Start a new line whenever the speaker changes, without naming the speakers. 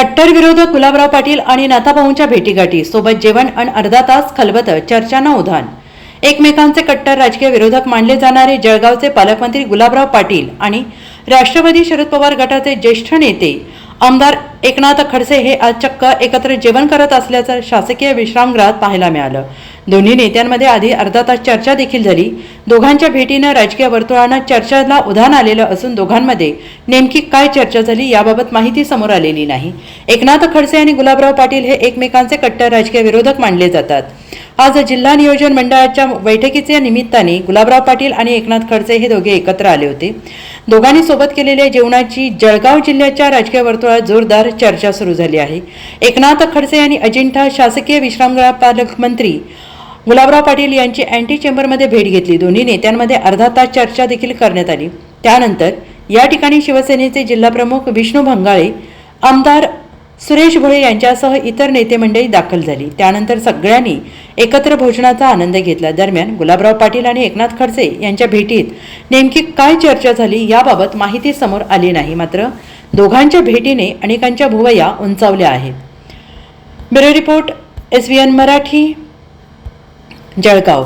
कट्टर विरोधक गुलाबराव पाटील आणि नाथाभाऊंच्या भेटीगाठी सोबत जेवण आणि अर्धा तास खलबतं, चर्चांना उधाण। एकमेकांचे कट्टर राजकीय विरोधक मानले जाणारे जळगावचे पालकमंत्री गुलाबराव पाटील आणि राष्ट्रवादी शरद पवार गटाचे ज्येष्ठ नेते आमदार एकनाथ खडसे हे आज चक्क एकत्र जेवण करत असल्याचं शासकीय विश्रामगृहात पाहायला मिळालं। दोन्ही नेत्यांमध्ये आधी अर्धा तास चर्चा देखील झाली। दोघांच्या भेटीनं राजकीय वर्तुळानं चर्चेला उधाण आलेलं असून दोघांमध्ये नेमकी काय चर्चा झाली याबाबत माहिती समोर आलेली नाही। एकनाथ खडसे आणि गुलाबराव पाटील हे एकमेकांचे कट्टर राजकीय विरोधक मानले जातात। आज जिल्हा नियोजन मंडळाच्या बैठकीच्या निमित्ताने गुलाबराव पाटील आणि एकनाथ खडसे हे दोघे एकत्र आले होते। दोघांनी सोबत केलेल्या जेवणाची जळगाव जिल्ह्याच्या राजकीय वर्तुळात जोरदार चर्चा सुरू झाली आहे। एकनाथ खडसे यांनी अजिंठा शासकीय विश्रामगृहात पालकमंत्री गुलाबराव पाटील यांची अँटी चेंबरमध्ये भेट घेतली। दोन्ही नेत्यांमध्ये अर्धा तास चर्चा देखील करण्यात आली। त्यानंतर या ठिकाणी शिवसेनेचे जिल्हाप्रमुख विष्णू भंगाळे, आमदार सुरेश भोळे यांच्यासह इतर नेते मंडळी दाखल झाली। त्यानंतर सगळ्यांनी एकत्र भोजनाचा आनंद घेतला। दरम्यान गुलाबराव पाटील आणि एकनाथ खडसे यांच्या भेटीत नेमकी काय चर्चा झाली याबाबत माहिती समोर आली नाही। मात्र दोघांच्या भेटीने अनेकांच्या भुवया उंचावल्या आहेत। Bureau report SVN Marathi, Jalgaon.